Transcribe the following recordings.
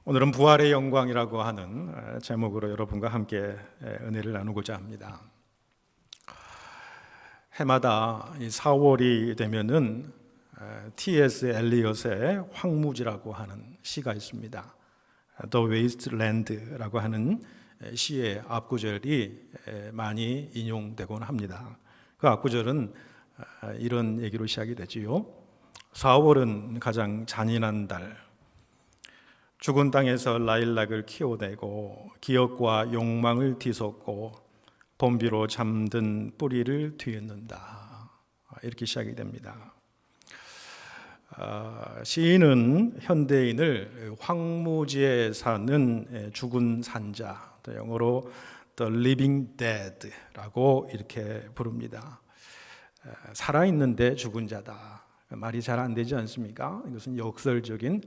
오늘은 부활의 영광이라고 하는 제목으로 여러분과 함께 은혜를 나누고자 합니다. 해마다 이 4월이 되면은 T.S. 엘리엇의 황무지라고 하는 시가 있습니다. The Wasteland라고 하는 시의 앞구절이 많이 인용되곤 합니다. 그 앞구절은 이런 얘기로 시작이 되지요. 4월은 가장 잔인한 달. 죽은 땅에서 라일락을 키워내고 기억과 욕망을 뒤섞고 봄비로 잠든 뿌리를 뒤흔는다. 이렇게 시작이 됩니다. 시인은 현대인을 황무지에 사는 죽은 산자, 영어로 The Living Dead라고 이렇게 부릅니다. 살아있는데 죽은 자다. 말이 잘 안 되지 않습니까? 이것은 역설적인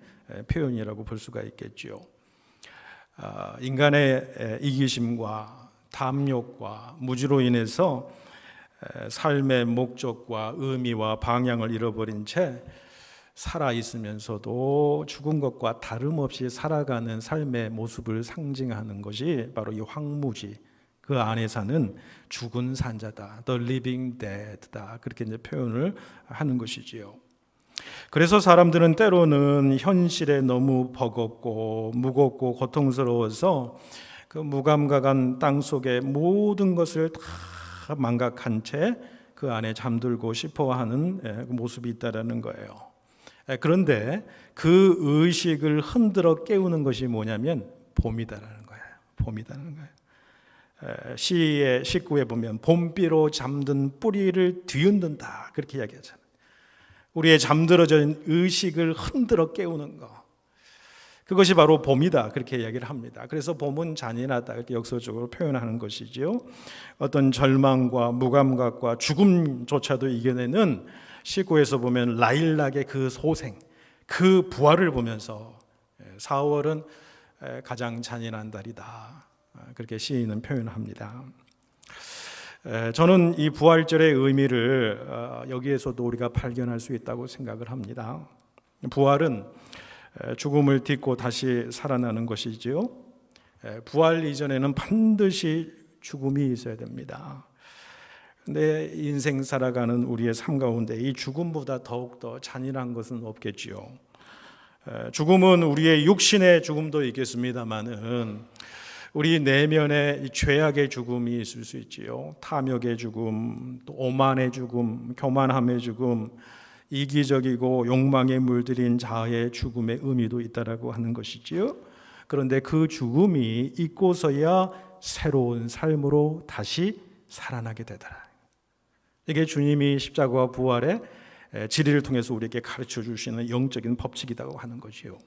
표현이라고 볼 수가 있겠죠. 인간의 이기심과 탐욕과 무지로 인해서 삶의 목적과 의미와 방향을 잃어버린 채 살아있으면서도 죽은 것과 다름없이 살아가는 삶의 모습을 상징하는 것이 바로 이 황무지, 그 안에 사는 죽은 산자다, The Living Dead다, 그렇게 이제 표현을 하는 것이지요. 그래서 사람들은 때로는 현실에 너무 버겁고 무겁고 고통스러워서 그 무감각한 땅 속의 모든 것을 다 망각한 채 그 안에 잠들고 싶어하는 모습이 있다라는 거예요. 그런데 그 의식을 흔들어 깨우는 것이 뭐냐면 봄이다라는 거예요. 봄이다라는 거예요. 시의 19에 보면 봄비로 잠든 뿌리를 뒤흔든다, 그렇게 이야기하잖아요. 우리의 잠들어진 의식을 흔들어 깨우는 것, 그것이 바로 봄이다, 그렇게 이야기를 합니다. 그래서 봄은 잔인하다, 이렇게 역설적으로 표현하는 것이지요. 어떤 절망과 무감각과 죽음조차도 이겨내는 19에서 보면 라일락의 그 소생, 그 부활을 보면서 4월은 가장 잔인한 달이다, 그렇게 시인은 표현합니다. 저는 이 부활절의 의미를 여기에서도 우리가 발견할 수 있다고 생각을 합니다. 부활은 죽음을 딛고 다시 살아나는 것이지요. 부활 이전에는 반드시 죽음이 있어야 됩니다. 내 인생 살아가는 우리의 삶 가운데 이 죽음보다 더욱더 잔인한 것은 없겠지요. 죽음은 우리의 육신의 죽음도 있겠습니다만은 우리 내면에 죄악의 죽음이 있을 수 있지요. 탐욕의 죽음, 또 오만의 죽음, 교만함의 죽음, 이기적이고 욕망에 물들인 자아의 죽음의 의미도 있다라고 하는 것이지요. 그런데 그 죽음이 있고서야 새로운 삶으로 다시 살아나게 되더라. 이게 주님이 십자가와 부활의 진리를 통해서 우리에게 가르쳐 주시는 영적인 법칙이라고 하는 것이요.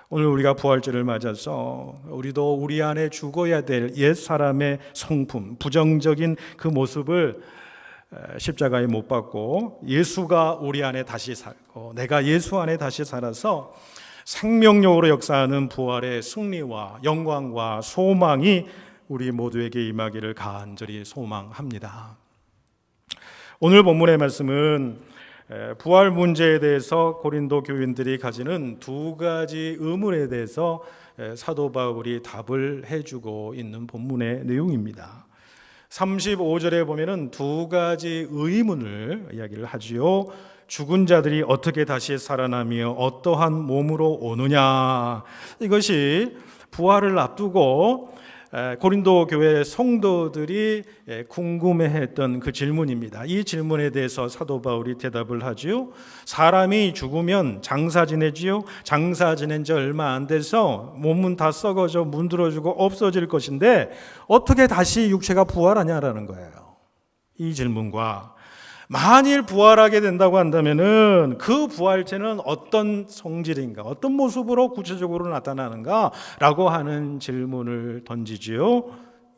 오늘 우리가 부활절을 맞아서 우리도 우리 안에 죽어야 될 옛 사람의 성품, 부정적인 그 모습을 십자가에 못 박고 예수가 우리 안에 다시 살고 내가 예수 안에 다시 살아서 생명력으로 역사하는 부활의 승리와 영광과 소망이 우리 모두에게 임하기를 간절히 소망합니다. 오늘 본문의 말씀은 부활 문제에 대해서 고린도 교인들이 가지는 두 가지 의문에 대해서 사도 바울이 답을 해주고 있는 본문의 내용입니다. 35절에 보면은 두 가지 의문을 이야기를 하지요. 죽은 자들이 어떻게 다시 살아나며 어떠한 몸으로 오느냐, 이것이 부활을 앞두고 고린도 교회 성도들이 궁금해했던 그 질문입니다. 이 질문에 대해서 사도 바울이 대답을 하지요. 사람이 죽으면 장사 지내지요. 장사 지낸 지 얼마 안 돼서 몸은 다 썩어져 문드러지고 없어질 것인데 어떻게 다시 육체가 부활하냐라는 거예요. 이 질문과 만일 부활하게 된다고 한다면은 그 부활체는 어떤 성질인가, 어떤 모습으로 구체적으로 나타나는가라고 하는 질문을 던지지요.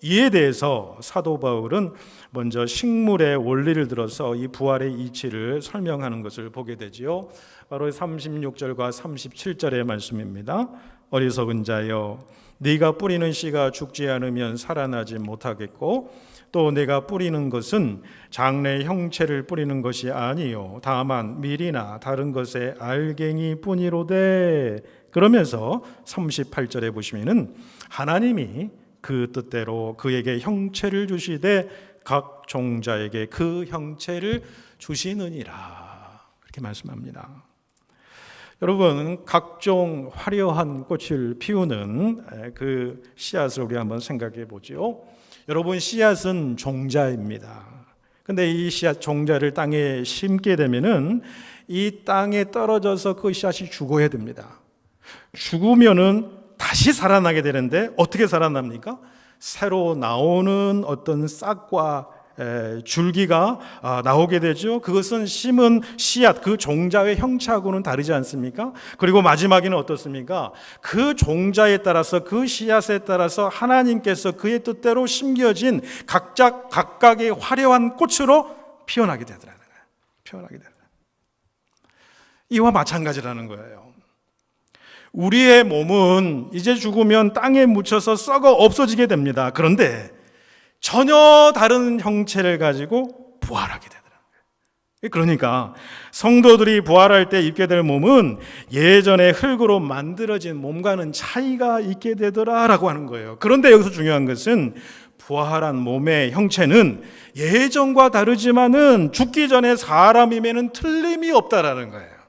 이에 대해서 사도 바울은 먼저 식물의 원리를 들어서 이 부활의 이치를 설명하는 것을 보게 되지요. 바로 36절과 37절의 말씀입니다. 어리석은 자여, 네가 뿌리는 씨가 죽지 않으면 살아나지 못하겠고, 또 내가 뿌리는 것은 장래 형체를 뿌리는 것이 아니요 다만 밀이나 다른 것의 알갱이 뿐이로되. 그러면서 38절에 보시면은 하나님이 그 뜻대로 그에게 형체를 주시되 각 종자에게 그 형체를 주시느니라, 그렇게 말씀합니다. 여러분, 각종 화려한 꽃을 피우는 그 씨앗을 우리 한번 생각해 보죠. 여러분, 씨앗은 종자입니다. 근데 이 씨앗 종자를 땅에 심게 되면은 이 땅에 떨어져서 그 씨앗이 죽어야 됩니다. 죽으면은 다시 살아나게 되는데 어떻게 살아납니까? 새로 나오는 어떤 싹과 줄기가 나오게 되죠. 그것은 심은 씨앗, 그 종자의 형체하고는 다르지 않습니까? 그리고 마지막에는 어떻습니까? 그 종자에 따라서, 그 씨앗에 따라서 하나님께서 그의 뜻대로 심겨진 각각의 화려한 꽃으로 피어나게 되더라는 거예요. 피어나게 되더라. 이와 마찬가지라는 거예요. 우리의 몸은 이제 죽으면 땅에 묻혀서 썩어 없어지게 됩니다. 그런데 전혀 다른 형체를 가지고 부활하게 되더라고요. 그러니까 성도들이 부활할 때 입게 될 몸은 예전에 흙으로 만들어진 몸과는 차이가 있게 되더라라고 하는 거예요. 그런데 여기서 중요한 것은 부활한 몸의 형체는 예전과 다르지만은 죽기 전에 사람임에는 틀림이 없다라는 거예요.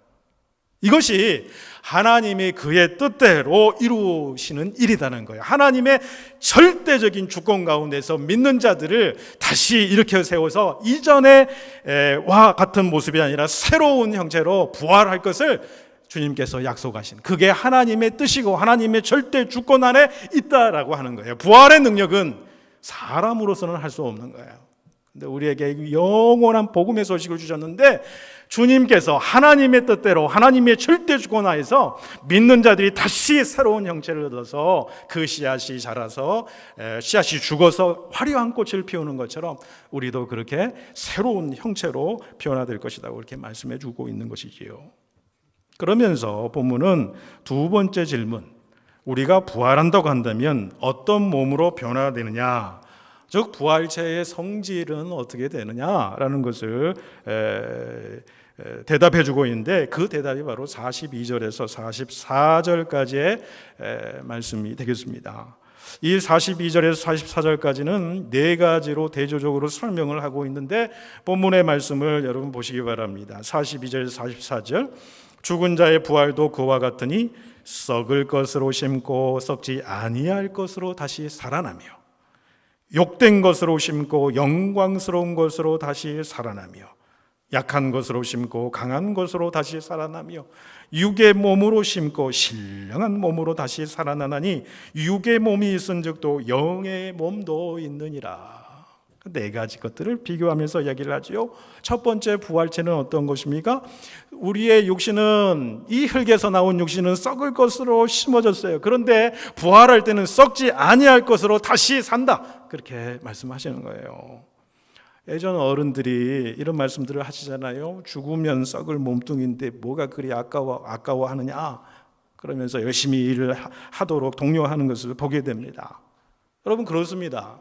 이것이 하나님이 그의 뜻대로 이루시는 일이라는 거예요. 하나님의 절대적인 주권 가운데서 믿는 자들을 다시 일으켜 세워서 이전에와 같은 모습이 아니라 새로운 형체로 부활할 것을 주님께서 약속하신, 그게 하나님의 뜻이고 하나님의 절대 주권 안에 있다라고 하는 거예요. 부활의 능력은 사람으로서는 할 수 없는 거예요. 근데 우리에게 영원한 복음의 소식을 주셨는데, 주님께서 하나님의 뜻대로 하나님의 절대 주권 하에서 믿는 자들이 다시 새로운 형체를 얻어서 그 씨앗이 자라서 씨앗이 죽어서 화려한 꽃을 피우는 것처럼 우리도 그렇게 새로운 형체로 변화될 것이다, 그렇게 말씀해 주고 있는 것이지요. 그러면서 본문은 두 번째 질문, 우리가 부활한다고 한다면 어떤 몸으로 변화되느냐, 즉 부활체의 성질은 어떻게 되느냐라는 것을 대답해 주고 있는데, 그 대답이 바로 42절에서 44절까지의 말씀이 되겠습니다. 이 42절에서 44절까지는 네 가지로 대조적으로 설명을 하고 있는데, 본문의 말씀을 여러분 보시기 바랍니다. 42절에서 44절, 죽은 자의 부활도 그와 같으니 썩을 것으로 심고 썩지 아니할 것으로 다시 살아나며, 욕된 것으로 심고 영광스러운 것으로 다시 살아나며, 약한 것으로 심고 강한 것으로 다시 살아나며, 육의 몸으로 심고 신령한 몸으로 다시 살아나나니 육의 몸이 있은즉도 영의 몸도 있느니라. 네 가지 것들을 비교하면서 이야기를 하지요. 첫 번째 부활체는 어떤 것입니까? 우리의 육신은, 이 흙에서 나온 육신은 썩을 것으로 심어졌어요. 그런데 부활할 때는 썩지 아니할 것으로 다시 산다, 그렇게 말씀하시는 거예요. 예전 어른들이 이런 말씀들을 하시잖아요. 죽으면 썩을 몸뚱인데 뭐가 그리 아까워하느냐, 그러면서 열심히 일을 하도록 독려하는 것을 보게 됩니다. 여러분, 그렇습니다.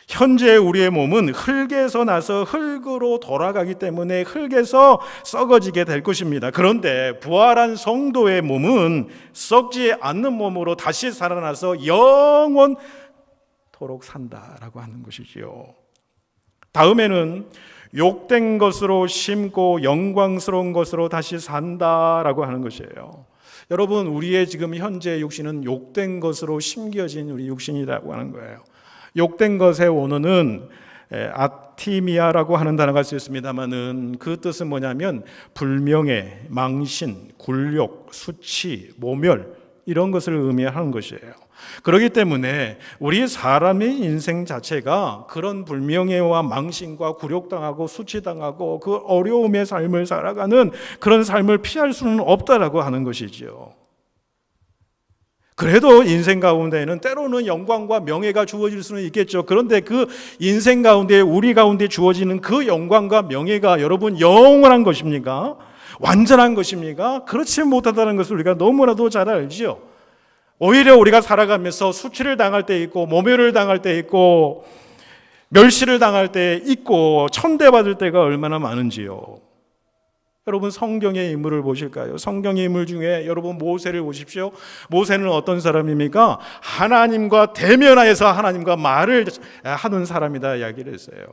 현재 우리의 몸은 흙에서 나서 흙으로 돌아가기 때문에 흙에서 썩어지게 될 것입니다. 그런데 부활한 성도의 몸은 썩지 않는 몸으로 다시 살아나서 영원토록 산다라고 하는 것이지요. 다음에는 욕된 것으로 심고 영광스러운 것으로 다시 산다라고 하는 것이에요. 여러분, 우리의 지금 현재 육신은 욕된 것으로 심겨진 우리 육신이라고 하는 거예요. 욕된 것의 원어는 아티미아라고 하는 단어가 쓰였습니다만은 그 뜻은 뭐냐면 불명예, 망신, 굴욕, 수치, 모멸, 이런 것을 의미하는 것이에요. 그렇기 때문에 우리 사람의 인생 자체가 그런 불명예와 망신과 굴욕당하고 수치당하고 그 어려움의 삶을 살아가는 그런 삶을 피할 수는 없다라고 하는 것이지요. 그래도 인생 가운데에는 때로는 영광과 명예가 주어질 수는 있겠죠. 그런데 그 인생 가운데, 우리 가운데 주어지는 그 영광과 명예가 여러분 영원한 것입니까? 완전한 것입니까? 그렇지 못하다는 것을 우리가 너무나도 잘 알지요. 오히려 우리가 살아가면서 수치를 당할 때 있고, 모멸을 당할 때 있고, 멸시를 당할 때 있고, 천대받을 때가 얼마나 많은지요. 여러분 성경의 인물을 보실까요? 성경의 인물 중에 여러분 모세를 보십시오. 모세는 어떤 사람입니까? 하나님과 대면하여서 하나님과 말을 하는 사람이다 이야기를 했어요.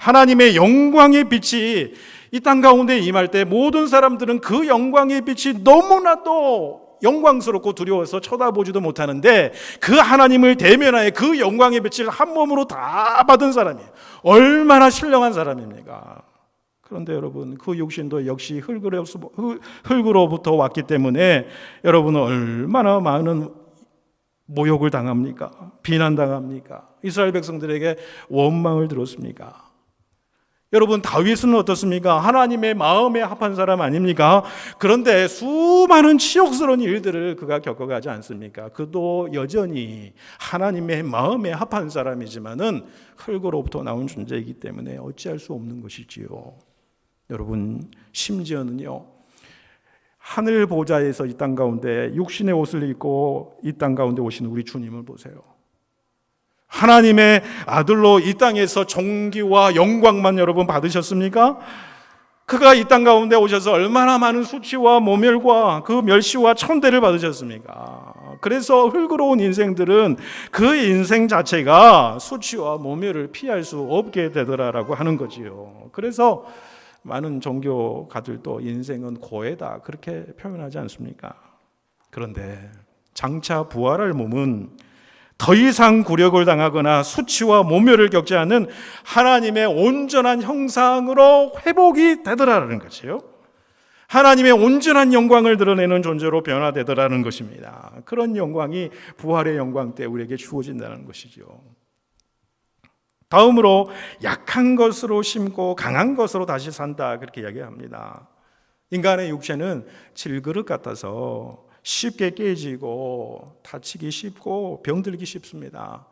하나님의 영광의 빛이 이 땅 가운데 임할 때 모든 사람들은 그 영광의 빛이 너무나도 영광스럽고 두려워서 쳐다보지도 못하는데, 그 하나님을 대면하여 그 영광의 빛을 한 몸으로 다 받은 사람이에요. 얼마나 신령한 사람입니까? 그런데 여러분 그 육신도 역시 흙으로부터 왔기 때문에 여러분은 얼마나 많은 모욕을 당합니까? 비난당합니까? 이스라엘 백성들에게 원망을 들었습니까? 여러분 다윗은 어떻습니까? 하나님의 마음에 합한 사람 아닙니까? 그런데 수많은 치욕스러운 일들을 그가 겪어가지 않습니까? 그도 여전히 하나님의 마음에 합한 사람이지만은 흙으로부터 나온 존재이기 때문에 어찌할 수 없는 것이지요. 여러분 심지어는요, 하늘 보좌에서 이 땅 가운데 육신의 옷을 입고 이 땅 가운데 오신 우리 주님을 보세요. 하나님의 아들로 이 땅에서 존귀와 영광만 여러분 받으셨습니까? 그가 이 땅 가운데 오셔서 얼마나 많은 수치와 모멸과 그 멸시와 천대를 받으셨습니까? 그래서 흙으로운 인생들은 그 인생 자체가 수치와 모멸을 피할 수 없게 되더라라고 하는 거지요. 그래서 많은 종교가들도 인생은 고해다 그렇게 표현하지 않습니까? 그런데 장차 부활할 몸은 더 이상 굴욕을 당하거나 수치와 모멸을 겪지 않는 하나님의 온전한 형상으로 회복이 되더라라는 것이요. 하나님의 온전한 영광을 드러내는 존재로 변화되더라는 것입니다. 그런 영광이 부활의 영광 때 우리에게 주어진다는 것이죠. 다음으로 약한 것으로 심고 강한 것으로 다시 산다 그렇게 이야기합니다. 인간의 육체는 질그릇 같아서 쉽게 깨지고 다치기 쉽고 병들기 쉽습니다.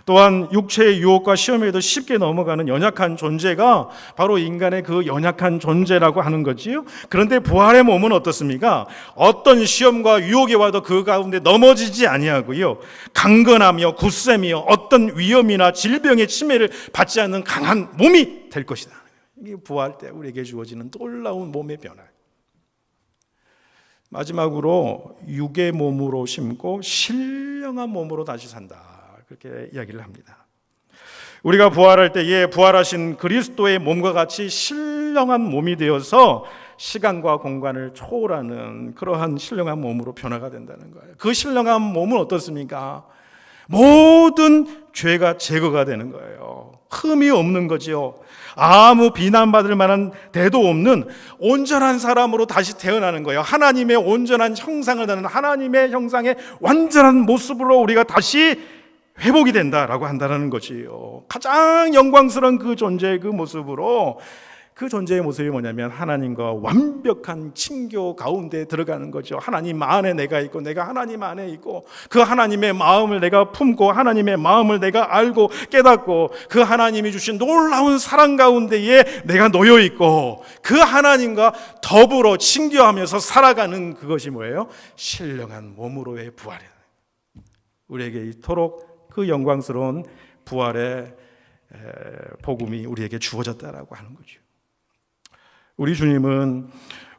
또한 육체의 유혹과 시험에도 쉽게 넘어가는 연약한 존재가 바로 인간의 그 연약한 존재라고 하는 거지요. 그런데 부활의 몸은 어떻습니까? 어떤 시험과 유혹이 와도 그 가운데 넘어지지 아니하고요, 강건하며 굳세며 어떤 위험이나 질병의 침해를 받지 않는 강한 몸이 될 것이다. 이게 부활 때 우리에게 주어지는 놀라운 몸의 변화. 마지막으로 육의 몸으로 심고 신령한 몸으로 다시 산다 그렇게 이야기를 합니다. 우리가 부활할 때에 부활하신 그리스도의 몸과 같이 신령한 몸이 되어서 시간과 공간을 초월하는 그러한 신령한 몸으로 변화가 된다는 거예요. 그 신령한 몸은 어떻습니까? 모든 죄가 제거가 되는 거예요. 흠이 없는 거죠. 아무 비난받을 만한 대도 없는 온전한 사람으로 다시 태어나는 거예요. 하나님의 온전한 형상을 다는 하나님의 형상의 완전한 모습으로 우리가 다시 회복이 된다라고 한다는 것이에요. 가장 영광스러운 그 존재의 그 모습으로, 그 존재의 모습이 뭐냐면 하나님과 완벽한 친교 가운데 들어가는 거죠. 하나님 안에 내가 있고 내가 하나님 안에 있고 그 하나님의 마음을 내가 품고 하나님의 마음을 내가 알고 깨닫고 그 하나님이 주신 놀라운 사랑 가운데에 내가 놓여 있고 그 하나님과 더불어 친교하면서 살아가는 그것이 뭐예요? 신령한 몸으로의 부활이에요. 우리에게 이토록 그 영광스러운 부활의 복음이 우리에게 주어졌다라고 하는 거죠. 우리 주님은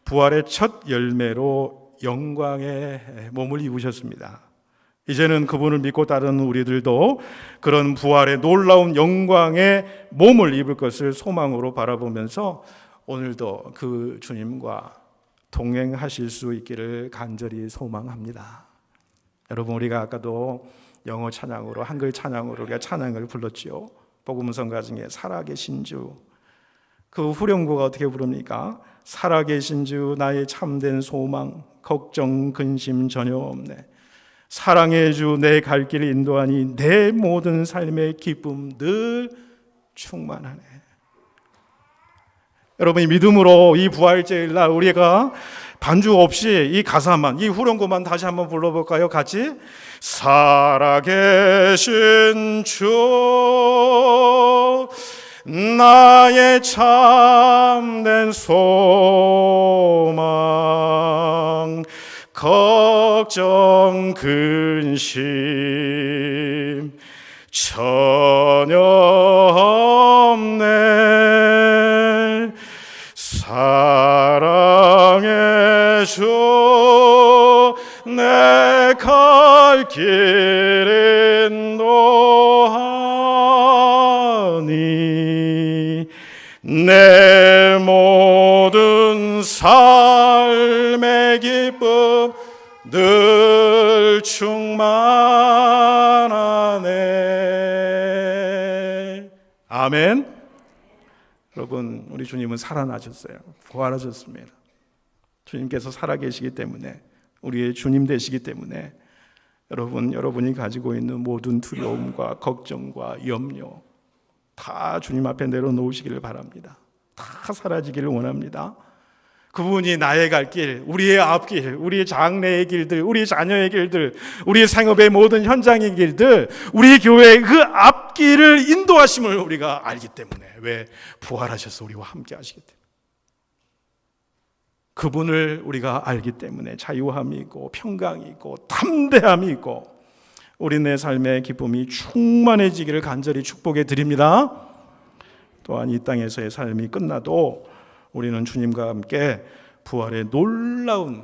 부활의 첫 열매로 영광의 몸을 입으셨습니다. 이제는 그분을 믿고 따르는 우리들도 그런 부활의 놀라운 영광의 몸을 입을 것을 소망으로 바라보면서 오늘도 그 주님과 동행하실 수 있기를 간절히 소망합니다. 여러분, 우리가 아까도 영어 찬양으로, 한글 찬양으로 우리가 찬양을 불렀지요. 복음성가 중에 살아계신 주, 그 후렴구가 어떻게 부릅니까? 살아계신 주 나의 참된 소망, 걱정 근심 전혀 없네. 사랑의 주 내 갈 길 인도하니 내 모든 삶의 기쁨 늘 충만하네. 여러분이 믿음으로 이 부활제일 날 우리가 반주 없이 이 가사만, 이 후렴구만 다시 한번 불러볼까요? 같이. 살아계신 주 나의 참된 소망 걱정 근심 전혀 없네. 사랑의 주 내 갈 길 인도하니 내 모든 삶의 기쁨 늘 충만하네. 아멘. 여러분, 우리 주님은 살아나셨어요. 부활하셨습니다. 주님께서 살아계시기 때문에, 우리의 주님 되시기 때문에 여러분이 가지고 있는 모든 두려움과 걱정과 염려 다 주님 앞에 내려놓으시기를 바랍니다. 다 사라지기를 원합니다. 그분이 나의 갈 길, 우리의 앞길, 우리의 장래의 길들, 우리 자녀의 길들, 우리 생업의 모든 현장의 길들, 우리 교회의 그 앞길을 인도하심을 우리가 알기 때문에. 왜? 부활하셔서 우리와 함께 하시기 때문에. 그분을 우리가 알기 때문에 자유함이 있고 평강이 있고 담대함이 있고 우리네 삶의 기쁨이 충만해지기를 간절히 축복해 드립니다. 또한 이 땅에서의 삶이 끝나도 우리는 주님과 함께 부활의 놀라운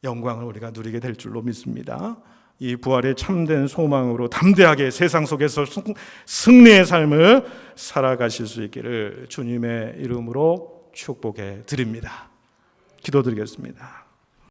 영광을 우리가 누리게 될 줄로 믿습니다. 이 부활의 참된 소망으로 담대하게 세상 속에서 승리의 삶을 살아가실 수 있기를 주님의 이름으로 축복해 드립니다. 기도드리겠습니다.